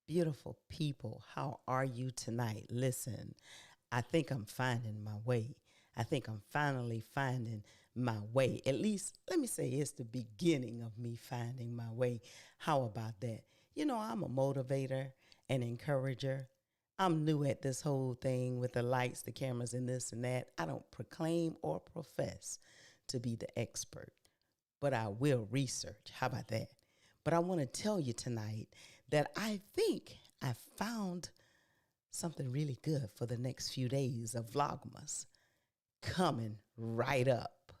Beautiful people, how are you tonight? Listen, I think I'm finding my way. I think I'm finally finding my way. At least, let me say it's the beginning of me finding my way. How about that? You know, I'm a motivator, an encourager. I'm new at this whole thing with the lights, the cameras, and this and that. I don't proclaim or profess to be the expert, but I will research. How about that? But I want to tell you tonight that I think I found something really good for the next few days of vLogMas coming right up.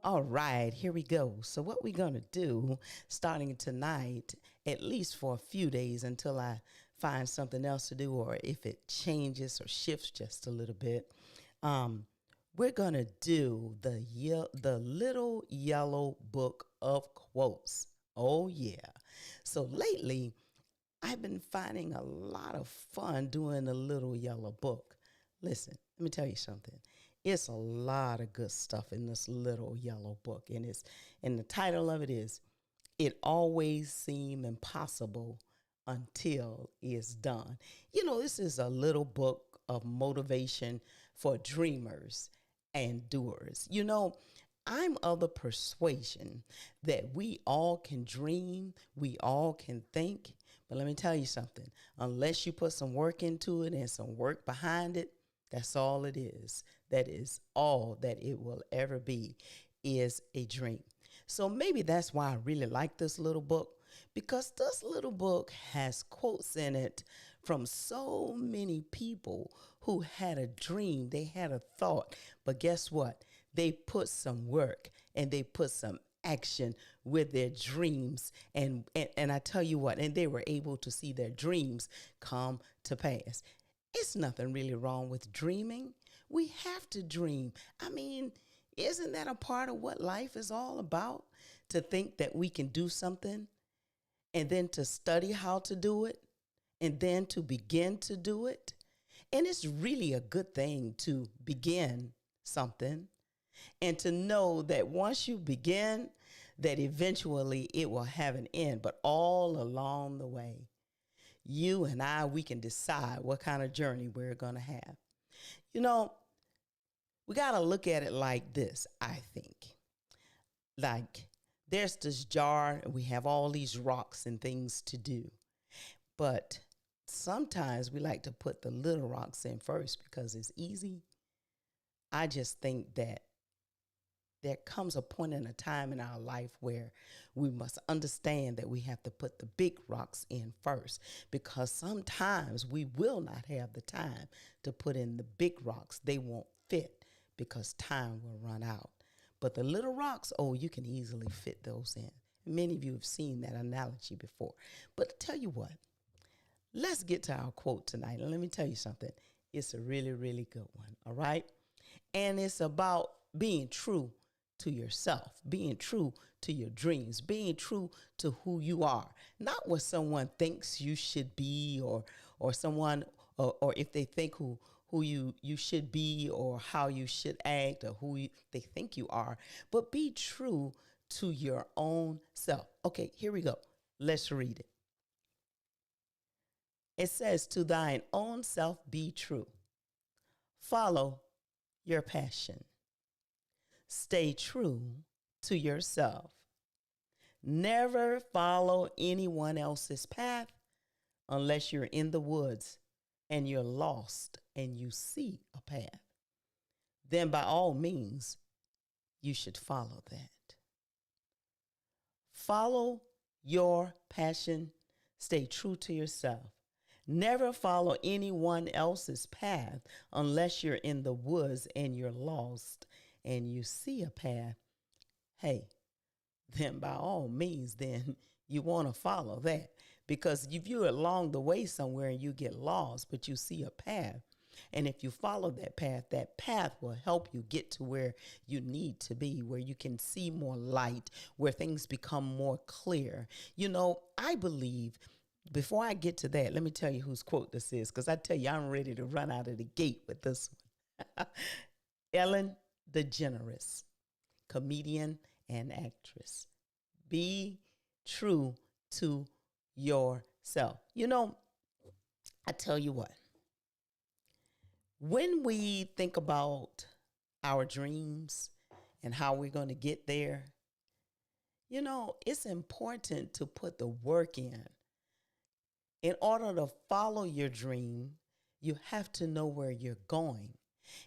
All right, here we go. So what we're going to do starting tonight, at least for a few days until I find something else to do, or if it changes or shifts just a little bit, we're going to do the little yellow book of quotes. Oh, yeah. So lately, I've been finding a lot of fun doing the little yellow book. Listen, let me tell you something. It's a lot of good stuff in this little yellow book. And the title of it is It Always Seemed Impossible Until It's Done. You know, this is a little book of motivation for dreamers and doers. You know, I'm of the persuasion that we all can dream, we all can think, but let me tell you something. Unless you put some work into it and some work behind it, that's all it is. That is all that it will ever be, is a dream. So maybe that's why I really like this little book, because this little book has quotes in it from so many people who had a dream, they had a thought, but guess what? They put some work and they put some action with their dreams. And I tell you what, and they were able to see their dreams come to pass. It's nothing really wrong with dreaming. We have to dream. I mean, isn't that a part of what life is all about? To think that we can do something and then to study how to do it and then to begin to do it. And it's really a good thing to begin something and to know that once you begin, that eventually it will have an end. But all along the way, you and I, we can decide what kind of journey we're going to have. You know, we got to look at it like this, I think. Like, there's this jar, and we have all these rocks and things to do. But sometimes we like to put the little rocks in first because it's easy. I just think that there comes a point in a time in our life where we must understand that we have to put the big rocks in first, because sometimes we will not have the time to put in the big rocks. They won't fit because time will run out. But the little rocks, oh, you can easily fit those in. Many of you have seen that analogy before. But to tell you what, let's get to our quote tonight. And let me tell you something. It's a really, really good one, all right? And it's about being true to yourself, being true to your dreams, being true to who you are, not what someone thinks you should be, or someone, or if they think who you should be, or how you should act, or they think you are, but be true to your own self. Okay, here we go. Let's read it. It says, to thine own self be true. Follow your passion. Stay true to yourself. Never follow anyone else's path unless you're in the woods and you're lost and you see a path. Then by all means, you should follow that. Follow your passion. Stay true to yourself. Never follow anyone else's path unless you're in the woods and you're lost and you see a path. Hey, then by all means, then you want to follow that. Because if you're along the way somewhere and you get lost, but you see a path, and if you follow that path will help you get to where you need to be, where you can see more light, where things become more clear. You know, I believe, before I get to that, let me tell you whose quote this is, because I tell you, I'm ready to run out of the gate with this one. Ellen DeGeneres, comedian and actress. Be true to yourself. You know, I tell you what, when we think about our dreams and how we're going to get there, you know, it's important to put the work in. In order to follow your dream, you have to know where you're going.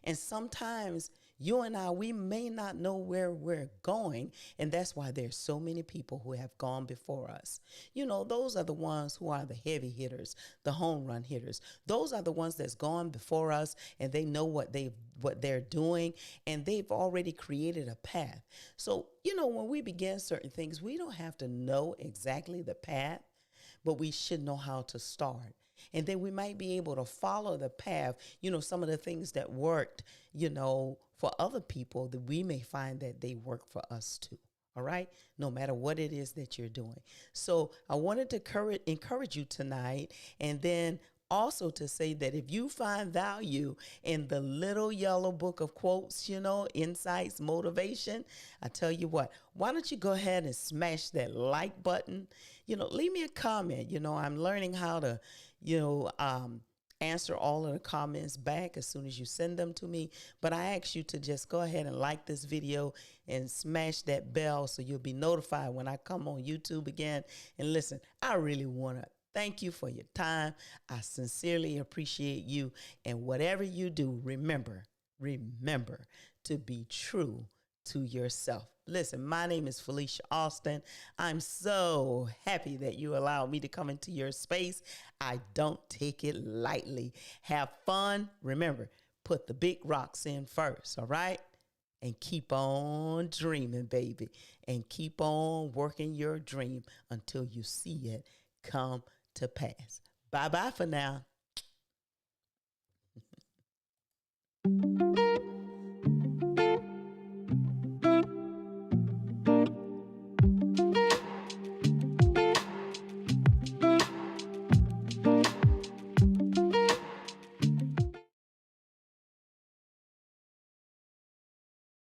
And sometimes you and I, we may not know where we're going. And that's why there's so many people who have gone before us. You know, those are the ones who are the heavy hitters, the home run hitters. Those are the ones that's gone before us, and they know what they're doing, and they've already created a path. So, you know, when we begin certain things, we don't have to know exactly the path, but we should know how to start. And then we might be able to follow the path, you know, some of the things that worked, you know, for other people, that we may find that they work for us too. All right. No matter what it is that you're doing. So I wanted to encourage you tonight. And then also to say that if you find value in the little yellow book of quotes, you know, insights, motivation, I tell you what, why don't you go ahead and smash that like button? You know, leave me a comment. You know, I'm learning how to, you know, answer all of the comments back as soon as you send them to me. But I ask you to just go ahead and like this video and smash that bell so you'll be notified when I come on YouTube again. And listen, I really want to thank you for your time. I sincerely appreciate you. And whatever you do, remember to be true to yourself. Listen, my name is Felicia Austin. I'm so happy that you allowed me to come into your space. I don't take it lightly. Have fun. Remember, put the big rocks in first, all right? And keep on dreaming, baby. And keep on working your dream until you see it come to pass. Bye-bye for now.